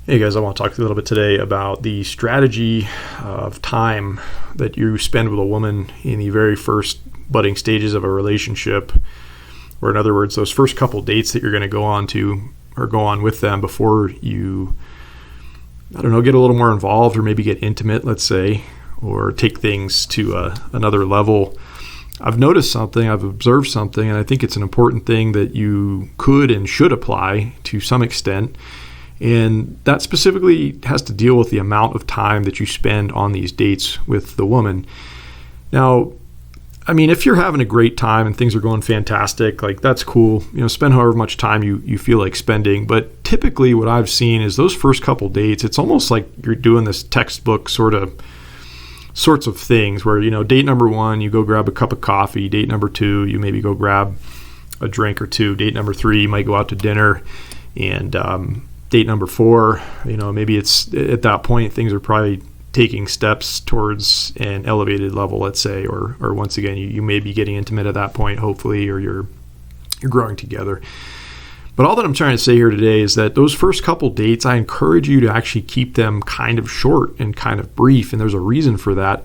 Hey guys, I want to talk to you a little bit today about the strategy of time that you spend with a woman in the very first budding stages of a relationship, or in other words, those first couple dates that you're going to go on to or go on with them before you, get a little more involved or maybe get intimate, let's say, or take things to another level. I've noticed something, I've observed something, and I think it's an important thing that you could and should apply to some extent. And that specifically has to deal with the amount of time that you spend on these dates with the woman. Now, if you're having a great time and things are going fantastic, like that's cool. Spend however much time you feel like spending. But typically what I've seen is those first couple dates, it's almost like you're doing this textbook sorts of things where, date number one, you go grab a cup of coffee. Date number two, you maybe go grab a drink or two. Date number three, you might go out to dinner. And, date number four, maybe it's at that point things are probably taking steps towards an elevated level, let's say, or once again you may be getting intimate at that point, hopefully, or you're growing together. But all that I'm trying to say here today is that those first couple dates, I encourage you to actually keep them kind of short and kind of brief, and there's a reason for that.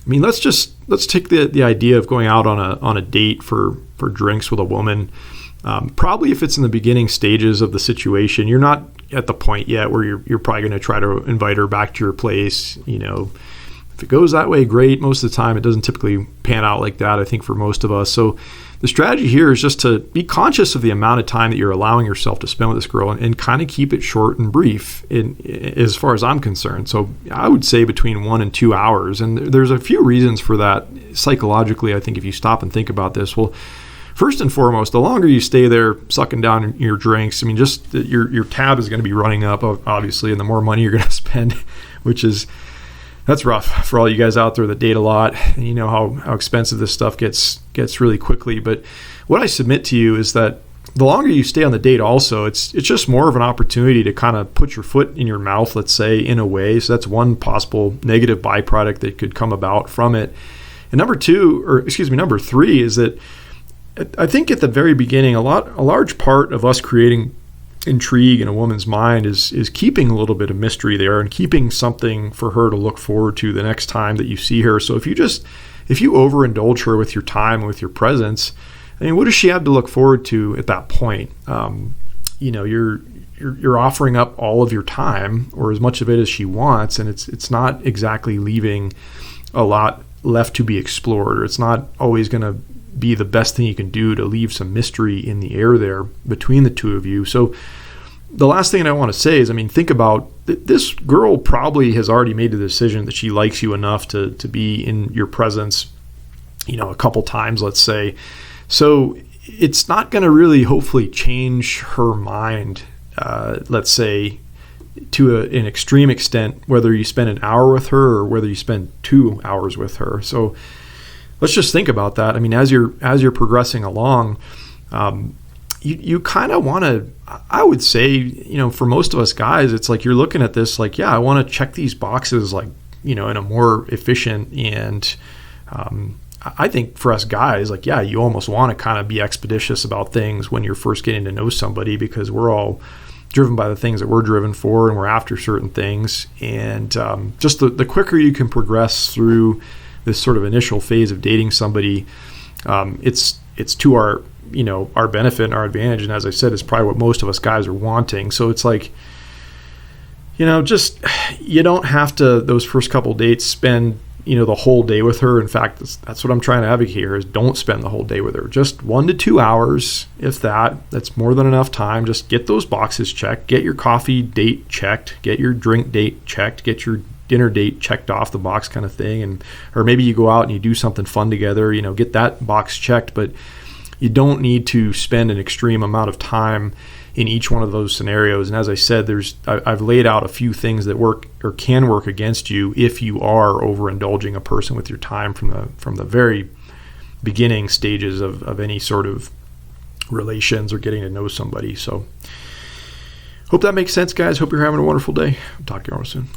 Let's take the idea of going out on a date for drinks with a woman. Probably if it's in the beginning stages of the situation, you're not at the point yet where you're probably going to try to invite her back to your place. If it goes that way, great. Most of the time, it doesn't typically pan out like that, I think, for most of us. So the strategy here is just to be conscious of the amount of time that you're allowing yourself to spend with this girl and kind of keep it short and brief as far as I'm concerned. So I would say between 1 and 2 hours. And there's a few reasons for that psychologically, I think, if you stop and think about this. Well, first and foremost, the longer you stay there sucking down your drinks, just your tab is going to be running up, obviously, and the more money you're going to spend, that's rough for all you guys out there that date a lot. And you know how expensive this stuff gets really quickly. But what I submit to you is that the longer you stay on the date also, it's just more of an opportunity to kind of put your foot in your mouth, let's say, in a way. So that's one possible negative byproduct that could come about from it. And number three is that I think at the very beginning, a large part of us creating intrigue in a woman's mind is keeping a little bit of mystery there and keeping something for her to look forward to the next time that you see her. So if you overindulge her with your time and with your presence, what does she have to look forward to at that point? You're offering up all of your time or as much of it as she wants, and it's not exactly leaving a lot left to be explored, or it's not always going to be the best thing you can do to leave some mystery in the air there between the two of you. So the last thing I want to say is, think about this girl probably has already made the decision that she likes you enough to be in your presence, a couple times, let's say. So it's not going to really hopefully change her mind, let's say, to an extreme extent, whether you spend an hour with her or whether you spend 2 hours with her. So let's just think about that. As you're progressing along, you kind of want to, I would say, for most of us guys, it's like you're looking at this like, yeah, I want to check these boxes like, in a more efficient and I think for us guys, like, yeah, you almost want to kind of be expeditious about things when you're first getting to know somebody, because we're all driven by the things that we're driven for and we're after certain things. And just the quicker you can progress through this sort of initial phase of dating somebody, it's to our benefit and our advantage. And as I said, it's probably what most of us guys are wanting. So it's like, just, you don't have to, those first couple dates, spend, the whole day with her. In fact, that's what I'm trying to advocate here, is don't spend the whole day with her. Just 1 to 2 hours, if that's more than enough time. Just get those boxes checked, get your coffee date checked, get your drink date checked, get your dinner date checked off the box kind of thing. Or maybe you go out and you do something fun together, get that box checked, but you don't need to spend an extreme amount of time in each one of those scenarios. And as I said, I've laid out a few things that work or can work against you if you are overindulging a person with your time from the very beginning stages of any sort of relations or getting to know somebody. So hope that makes sense, guys. Hope you're having a wonderful day. Talk to you all soon.